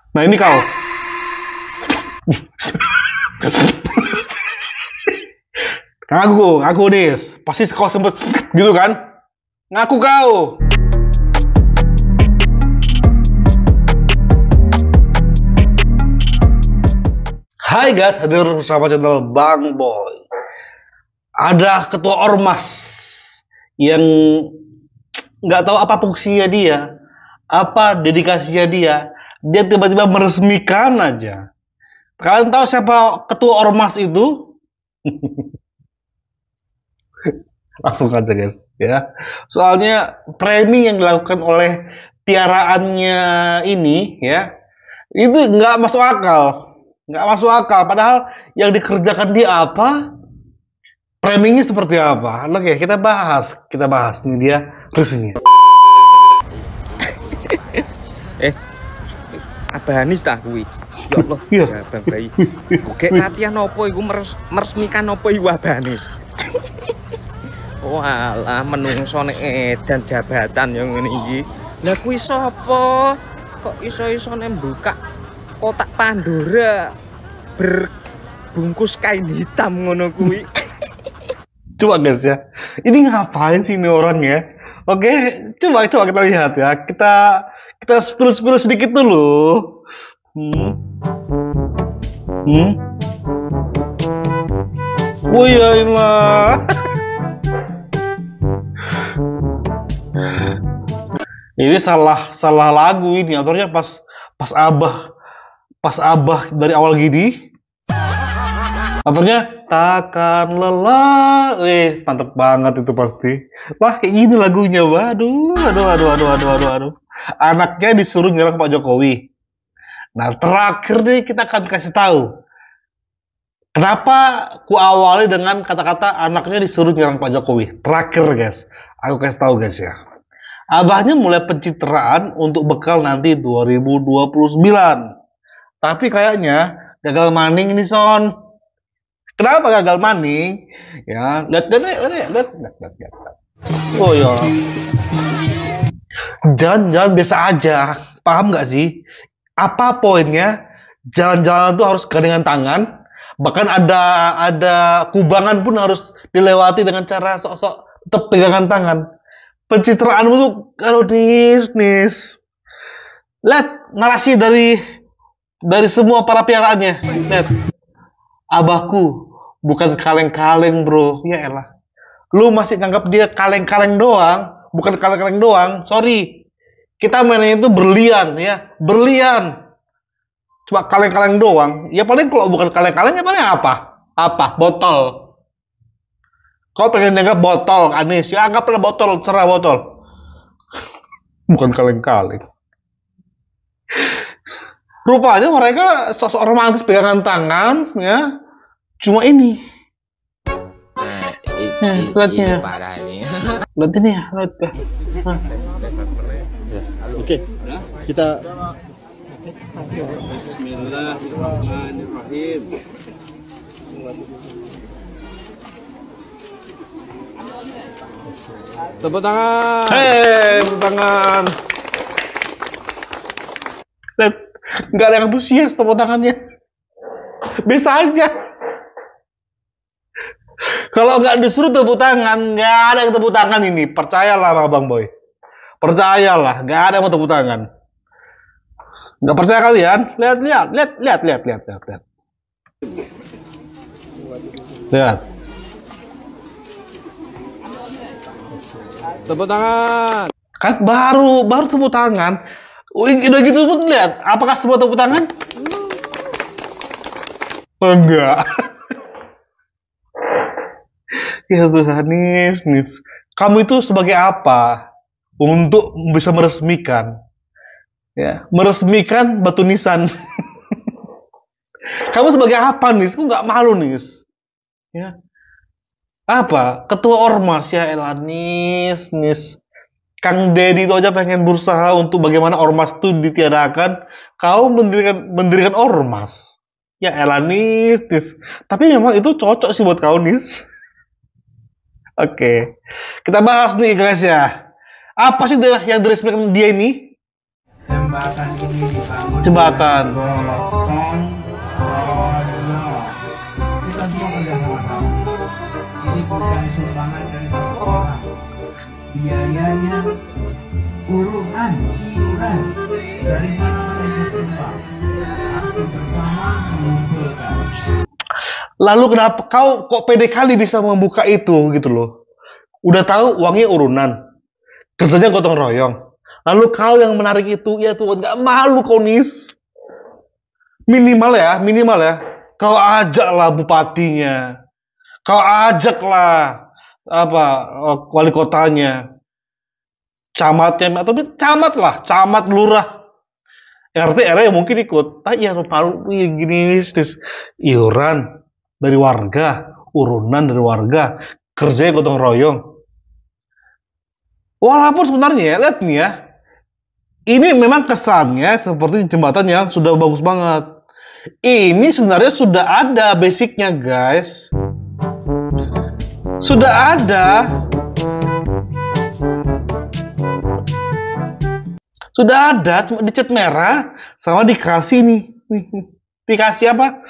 Nah ini kau. Ngaku Nis. Pasti kau sempet gitu kan? Ngaku kau. Hai guys, hadir bersama channel Bang Boy. Ada ketua ormas yang nggak tahu apa fungsinya dia, apa dedikasinya dia. Dia tiba-tiba meresmikan aja. Kalian tahu siapa ketua ormas itu? Langsung aja guys, ya. Soalnya premi yang dilakukan oleh piaraannya ini, ya, itu nggak masuk akal, nggak masuk akal. Padahal yang dikerjakan dia apa, preminya seperti apa? Oke, kita bahas. Ini dia resminya. Abah Hanis tak kuwi. Ya Allah, Iya. ya Bang Bayi. Oke, latihan opo iku meresmikan opo iku Abah Hanis? Walah, menungso nek edan jabatan yang ngene iki. Lah kuwi sapa? Kok iso-isone buka kotak Pandora berbungkus kain hitam ngono kuwi? Coba guys ya, ini ngapain sih ini orang ya? Oke, coba kita lihat ya. Kita spill sedikit dulu. Oh ya ilah. Ini salah lagu ini. Autornya pas abah dari awal gini. Autornya takkan lelah. Mantep banget itu pasti. Wah, kayak gini lagunya. Waduh. Anaknya disuruh nyerang Pak Jokowi. Nah, terakhir nih kita akan kasih tahu kenapa ku awali dengan kata-kata anaknya disuruh nyerang Pak Jokowi. Terakhir guys, aku kasih tahu guys ya. Abahnya mulai pencitraan untuk bekal nanti 2029. Tapi kayaknya gagal maning ini Son. Kenapa gagal maning? Ya, lihat. Oh ya. Jalan-jalan biasa aja. Paham nggak sih? Apa poinnya? Jalan-jalan tuh harus gandengan tangan. Bahkan ada kubangan pun harus dilewati dengan cara sok-sok tetap pegangan tangan. Pencitraanmu tuh kalau nis. Lihat narasi dari semua para piaraannya. Lihat. Abahku bukan kaleng-kaleng, bro. Ya elah. Lu masih nganggap dia kaleng-kaleng doang, bukan kaleng-kaleng doang. Sorry. Kita mainnya itu berlian ya, berlian. Cuma kaleng-kaleng doang. Ya paling kalau bukan kaleng-kaleng ya paling apa? Apa? Botol. Kau pengen nganggap botol, Anis? Ya anggaplah botol, cerah botol. Bukan kaleng-kaleng. Rupanya mereka sosok romantis pegangan tangan, ya. Cuma ini. Lihat ini. Parah ini. Lihat ini ya, lihat ya. Oke, kita Bismillahirrahmanirrahim. Tepuk tangan. Tepuk tangan. Lihat, nggak ada yang antusias tepuk tangannya. Biasa aja. Kalau nggak disuruh tepuk tangan, nggak ada yang tepuk tangan ini. Percayalah sama Bang Boy. Percayalah, nggak ada yang mau tepuk tangan. Nggak percaya kalian? Lihat. Lihat. Tepuk tangan. Kan baru tepuk tangan. Udah gitu pun lihat. Apakah semua tepuk tangan? Enggak. Ya Tuhan, Nis. Kamu itu sebagai apa untuk bisa meresmikan? Ya, meresmikan batu nisan. Kamu sebagai apa, Nis? Kamu nggak malu, Nis? Ya. Apa? Ketua ormas ya, elah, Nis. Kang Deddy itu aja pengen berusaha untuk bagaimana ormas itu ditiadakan. Kau mendirikan ormas. Ya elah, Nis. Tapi memang itu cocok sih buat kau, Nis. Oke, kita bahas nih guys ya. Apa sih yang diresmikan dia ini? Jembatan ini dibangun jembatan. Kita semua kerjasama. Ini bukan sumbangan dari satu orang. Biayanya iuran dari mana saja tumbang. Aksi bersama mengumpulkan. Lalu kenapa kau kok pede kali bisa membuka itu gitu loh? Udah tahu uangnya urunan, kerjanya gotong royong. Lalu kau yang menarik itu, ya Tuhan, nggak malu kau Nis. Minimal ya, kau ajaklah bupatinya, kau ajaklah wali kotanya, camatnya atau camat lah, camat lurah, RT RW mungkin ikut. Ya malu gini, iuran dari warga, urunan dari warga, kerjanya gotong royong. Walaupun sebenarnya ya, lihat nih ya, ini memang kesannya seperti jembatan yang sudah bagus banget. Ini sebenarnya sudah ada basicnya guys. Sudah ada. Cuma dicat merah sama dikasih nih. Dikasih apa?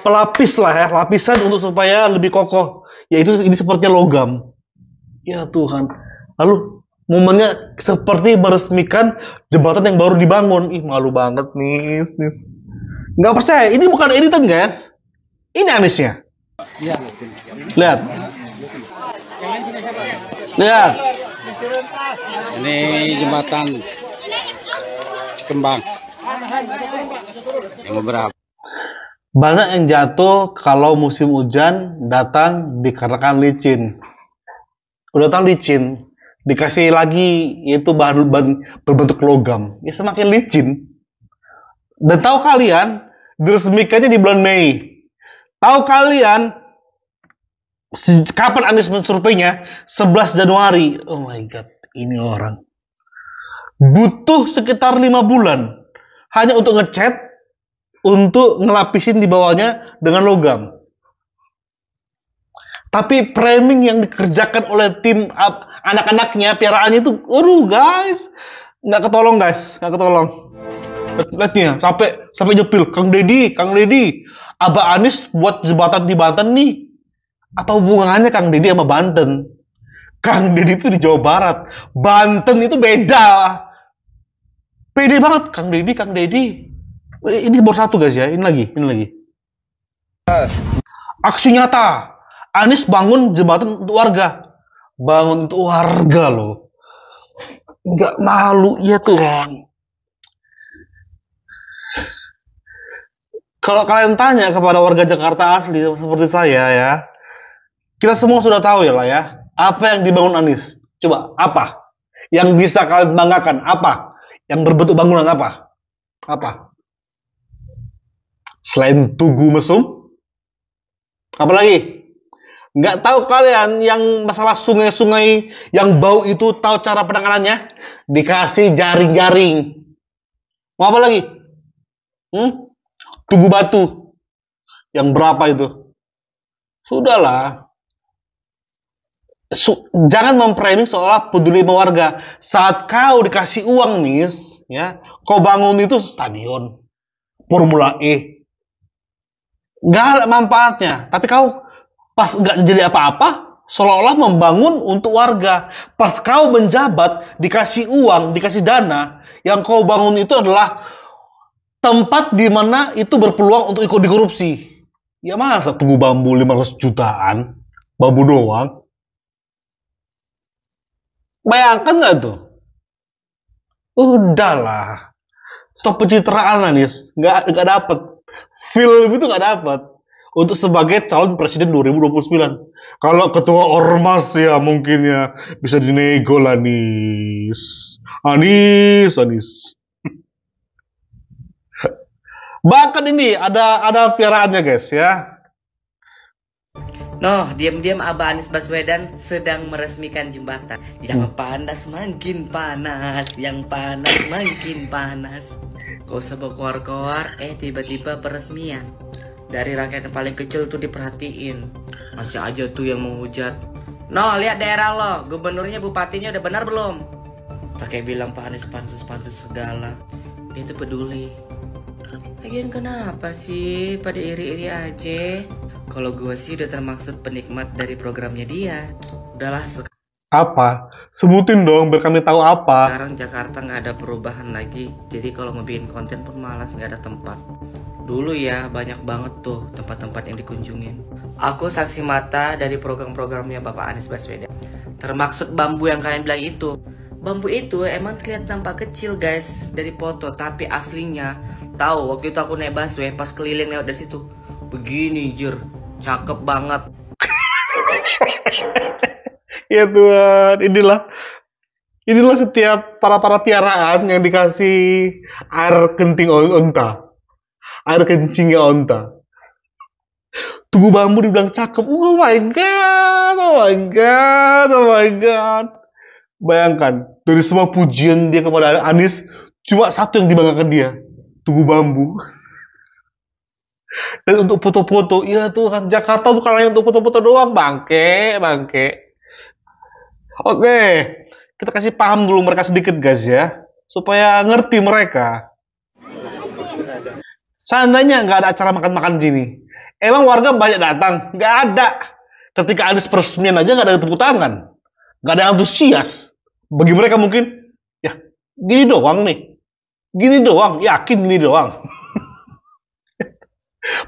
Pelapis lah ya, lapisan untuk supaya lebih kokoh. Yaitu ini sepertinya logam. Ya Tuhan. Lalu momennya seperti meresmikan jembatan yang baru dibangun. Ih, malu banget nih. Nggak percaya, ini bukan editan guys. Ini Anisnya. Lihat. Lihat. Ini jembatan Kembang. Yang beberapa. Banyak yang jatuh kalau musim hujan datang dikarenakan licin. Udah tahu licin, dikasih lagi itu bahan berbentuk logam, ya semakin licin. Dan tahu kalian, diresmikannya di bulan Mei. Tahu kalian kapan Anies mensurveinya? 11 Januari. Oh my god, ini orang butuh sekitar 5 bulan hanya untuk ngecat, untuk ngelapisin di bawahnya dengan logam. Tapi framing yang dikerjakan oleh tim anak-anaknya, piaraannya itu, guys, nggak ketolong guys, nggak ketolong. Lihat nih ya, sampai nyepil, Kang Deddy, Abah Anies buat jembatan di Banten nih. Apa hubungannya Kang Deddy sama Banten? Kang Deddy itu di Jawa Barat, Banten itu beda. Pede banget, Kang Deddy. Ini baru satu guys ya, ini lagi. Aksi nyata. Anies bangun jembatan untuk warga. Bangun untuk warga loh. Nggak malu, ya Tuhan. Kalau kalian tanya kepada warga Jakarta asli seperti saya ya, kita semua sudah tahu ya lah ya, apa yang dibangun Anies. Coba, apa? Yang bisa kalian banggakan, apa? Yang berbentuk bangunan apa? Apa? Selain Tugu Mesum? Apa lagi? Nggak tahu kalian yang masalah sungai-sungai yang bau itu, tahu cara penanganannya? Dikasih jaring-jaring. Mau apa lagi? Tugu Batu. Yang berapa itu? Sudahlah. Jangan memframing seolah peduli sama warga. Saat kau dikasih uang nih, ya, kau bangun itu stadion, Formula E. Nggak ada manfaatnya. Tapi kau pas nggak jadi apa-apa, seolah-olah membangun untuk warga. Pas kau menjabat, dikasih uang, dikasih dana, yang kau bangun itu adalah tempat di mana itu berpeluang untuk ikut dikorupsi. Ya masa tunggu bambu 500 jutaan, bambu doang. Bayangkan nggak tuh? Udahlah, stop pencitraan Anies, nggak dapet. Film itu nggak dapat untuk sebagai calon presiden 2029. Kalau ketua ormas ya mungkin ya bisa dinego lah Anies. Bahkan ini ada piaraannya guys ya. Noh, diam-diam Abah Anies Baswedan sedang meresmikan jembatan. Yang panas makin panas, yang panas makin panas. Gak usah berkoar-koar, tiba-tiba peresmian. Dari rakyat yang paling kecil tuh diperhatiin. Masih aja tuh yang menghujat. Noh, lihat daerah lo, gubernurnya, bupatinya udah benar belum? Pakai bilang Pak Anies pansus segala. dia tuh peduli. Lagian kenapa sih pada iri-iri aja? Kalau gue sih udah termaksud penikmat dari programnya dia. Udahlah, Apa? Sebutin dong biar kami tahu apa. sekarang Jakarta nggak ada perubahan lagi. Jadi kalau mau bikin konten pun malas, nggak ada tempat. Dulu ya banyak banget tuh tempat-tempat yang dikunjungin. Aku saksi mata dari program-programnya Bapak Anies Baswedan. Termaksud bambu yang kalian bilang itu. Bambu itu emang terlihat tampak kecil guys dari foto, tapi aslinya tahu waktu itu aku naik busway pas keliling lewat dari situ. Begini jir, cakep banget. Ya Tuhan, inilah setiap para piaraan yang dikasih air kenting onta, air kencingnya onta. Tugu bambu dibilang cakep. Oh my god, oh my god, oh my god. Bayangkan, dari semua pujian dia kepada Anies, cuma satu yang dibanggakan dia, tugu bambu. Dan untuk foto-foto, ya Tuhan, Jakarta bukan hanya untuk foto-foto doang, bangke. Oke, kita kasih paham dulu mereka sedikit guys ya, supaya ngerti mereka. Seandainya nggak ada acara makan-makan di sini, emang warga banyak datang? Nggak ada. Ketika Anies peresmian aja nggak ada tepuk tangan, nggak ada antusias. Bagi mereka mungkin, ya gini doang nih, gini doang, yakin gini doang.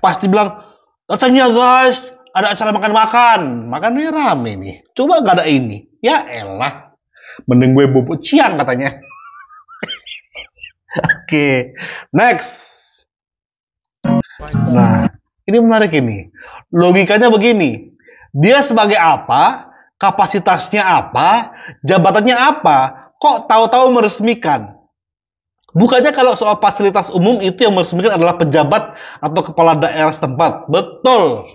Pasti bilang, datang ya guys, ada acara makan-makan, makannya rame nih. Coba nggak ada ini, ya elah, mending gue bobot ciang katanya. Oke, next. Nah, ini menarik ini. Logikanya begini, dia sebagai apa, kapasitasnya apa, jabatannya apa, kok tahu-tahu meresmikan? Bukannya kalau soal fasilitas umum itu yang meresmikan adalah pejabat atau kepala daerah setempat. Betul.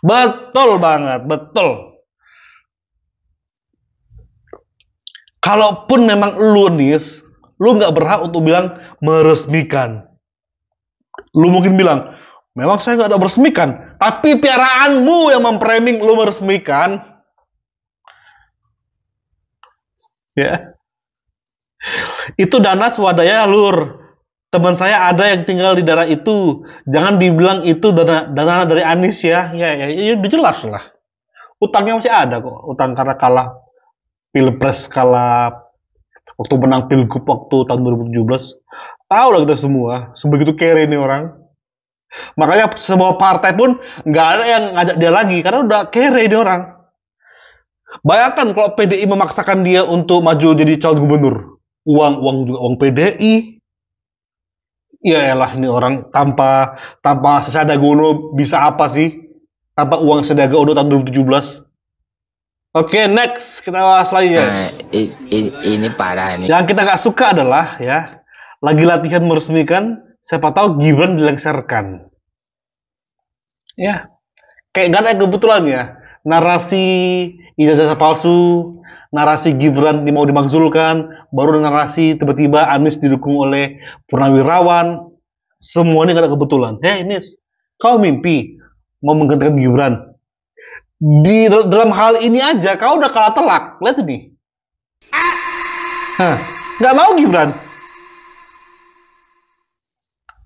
Betul banget, betul. Kalaupun memang lu Nis, lu nggak berhak untuk bilang meresmikan. Lu mungkin bilang, memang saya nggak ada meresmikan, tapi piaraanmu yang memframing lu meresmikan. Ya. Itu dana swadaya lur. Teman saya ada yang tinggal di daerah itu. Jangan dibilang itu dana dari Anies ya. Ya udah jelas lah. Utangnya masih ada kok. Utang karena kalah Pilpres, kalah waktu menang Pilgub waktu tahun 2017. Tahu lah kita semua. Sebegitu kere ini orang. Makanya semua partai pun nggak ada yang ngajak dia lagi karena udah kere ini orang. Bayangkan kalau PDI memaksakan dia untuk maju jadi calon gubernur. Uang juga uang PDI. Ya elah ini orang tanpa Sandiaga Uno bisa apa sih? Tanpa uang Sandiaga Uno tahun 2017. Oke, next kita bahas lagi guys. Ini parah ini. Yang kita nggak suka adalah ya lagi latihan meresmikan, siapa tahu Gibran dilengsarkan. Ya, kayak nggak ada kebetulan ya. Narasi ijazah palsu, narasi Gibran mau dimakzulkan, baru narasi tiba-tiba Anies didukung oleh Purnawirawan. Semua ini gak ada kebetulan. Hei Anies, kau mimpi mau menggantikan Gibran. Di dalam hal ini aja kau udah kalah telak. Lihat ini. Hah, nggak mau Gibran.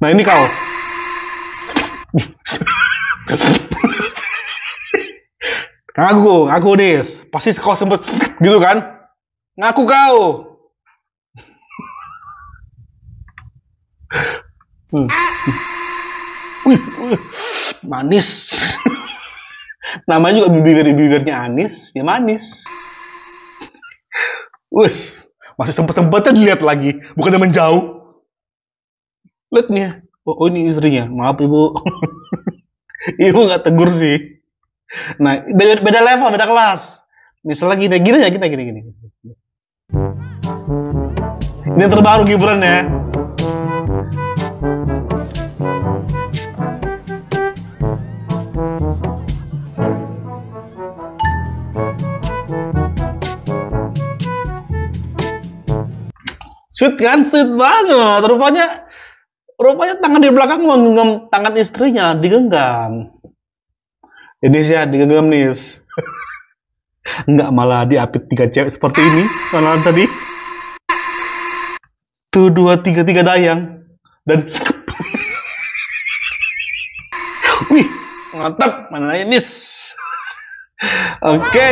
Nah ini kau. Ngaku Nis. Pasti kau sempet gitu kan? Ngaku kau. Wih, manis. Namanya juga bibirnya Anies, ya manis. Wih, masih sempet-sempetnya dilihat lagi, bukannya menjauh. Lihat nih, oh ini istrinya. Maaf ibu. Ibu nggak tegur sih. Nah, beda level, beda kelas. Misalnya gini. Ini yang terbaru Gibran ya. Sweet kan, sweet banget. Rupanya tangan di belakang menggenggam tangan istrinya, digenggam. Ini sih ya, digenggam Nis. Enggak malah diapit 3 cewek seperti ini malam tadi. 1, 2, 3, 3 dayang. Dan wih, mantap, mana ini? Oke,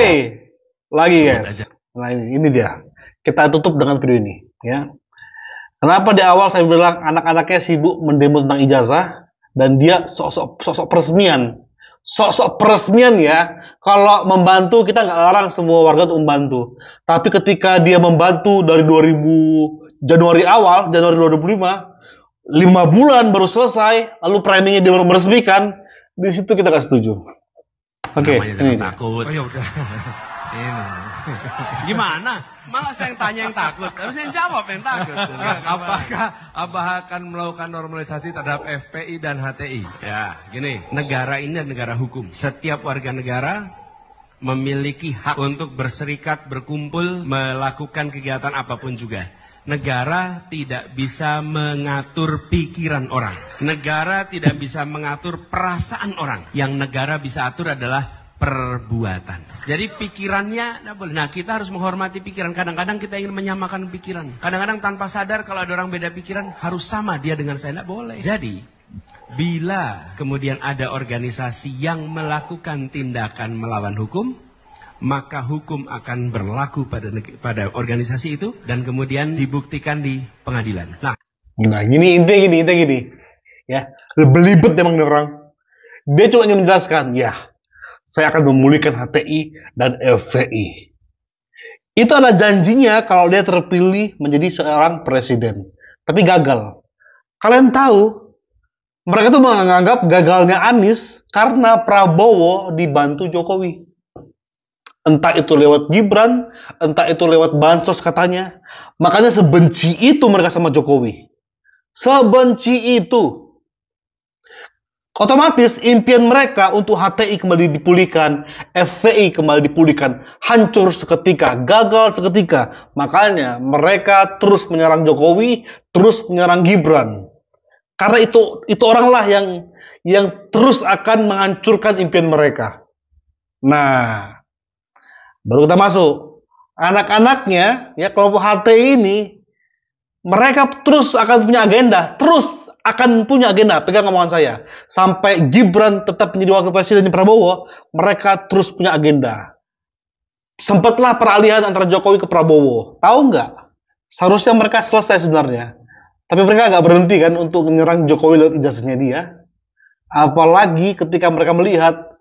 lagi guys. Nah ini dia. Kita tutup dengan video ini, ya. Kenapa di awal saya bilang anak-anaknya sibuk mendemo tentang ijazah dan dia sosok peresmian, sosok peresmian ya. Kalau membantu kita nggak larang semua warga untuk membantu. Tapi ketika dia membantu dari Januari 2025, 5 bulan baru selesai, lalu framingnya dia baru meresmikan, di situ kita nggak setuju. Oke, ini takut. Oh ya udah. Ini. Gimana? Malah saya yang tanya yang takut. Harus yang jawab yang takut. Apakah Abah akan melakukan normalisasi terhadap FPI dan HTI? Ya, gini. Negara ini adalah negara hukum. Setiap warga negara memiliki hak untuk berserikat, berkumpul, melakukan kegiatan apapun juga. Negara tidak bisa mengatur pikiran orang. Negara tidak bisa mengatur perasaan orang. Yang negara bisa atur adalah perbuatan. Jadi pikirannya tidak boleh. Nah, kita harus menghormati pikiran. Kadang-kadang kita ingin menyamakan pikiran. Kadang-kadang tanpa sadar kalau ada orang beda pikiran harus sama dia dengan saya. Tidak boleh. Jadi bila kemudian ada organisasi yang melakukan tindakan melawan hukum, maka hukum akan berlaku pada organisasi itu dan kemudian dibuktikan di pengadilan. Nah gini, intinya gini. Ya, belibet memang orang. Dia cuma ingin menjelaskan, ya, saya akan memulihkan HTI dan FPI. Itu adalah janjinya kalau dia terpilih menjadi seorang presiden. Tapi gagal. Kalian tahu, mereka tuh menganggap gagalnya Anies karena Prabowo dibantu Jokowi. Entah itu lewat Gibran, entah itu lewat bansos katanya. Makanya sebenci itu mereka sama Jokowi. Sebenci itu. Otomatis impian mereka untuk HTI kembali dipulihkan, FPI kembali dipulihkan, hancur seketika, gagal seketika. Makanya mereka terus menyerang Jokowi, terus menyerang Gibran. Karena itu oranglah yang terus akan menghancurkan impian mereka. Nah, baru kita masuk. Anak-anaknya, ya kelompok HTI ini, mereka terus akan punya agenda. Terus akan punya agenda. Pegang omongan saya. Sampai Gibran tetap menjadi wakil presiden Prabowo, mereka terus punya agenda. Sempatlah peralihan antara Jokowi ke Prabowo. Tahu nggak? Seharusnya mereka selesai sebenarnya. Tapi mereka nggak berhenti kan untuk menyerang Jokowi lewat ijazahnya dia. Apalagi ketika mereka melihat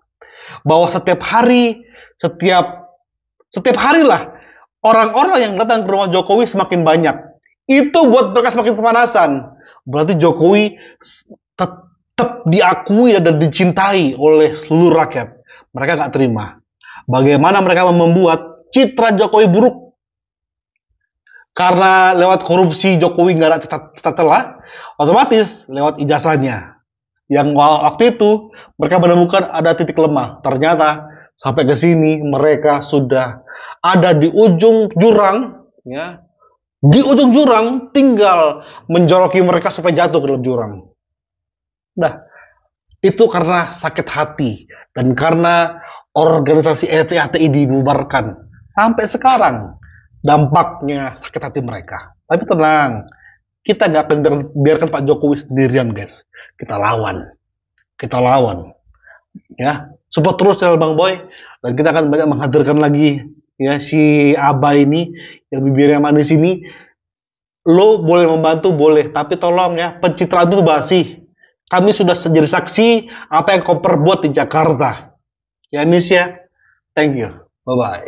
bahwa setiap hari lah orang-orang yang datang ke rumah Jokowi semakin banyak. Itu buat mereka semakin kepanasan. Berarti Jokowi tetap diakui dan dicintai oleh seluruh rakyat. Mereka nggak terima. Bagaimana mereka membuat citra Jokowi buruk? Karena lewat korupsi Jokowi nggak ada cacat celah, otomatis lewat ijazahnya. Yang waktu itu mereka menemukan ada titik lemah. Ternyata sampai ke sini mereka sudah ada di ujung jurang, ya. Di ujung jurang tinggal menjoroki mereka supaya jatuh ke dalam jurang. Nah, itu karena sakit hati dan karena organisasi FPI dibubarkan. Sampai sekarang dampaknya sakit hati mereka. Tapi tenang, kita nggak akan biarkan Pak Jokowi sendirian, guys. Kita lawan. Ya, support terus channel Bang Boy dan kita akan banyak menghadirkan lagi ya si Abah ini yang bibirnya manis ini. Lo boleh membantu boleh, tapi tolong ya pencitraan itu basi. Kami sudah jadi saksi apa yang kau perbuat di Jakarta. Ya Nis ya, thank you, bye bye.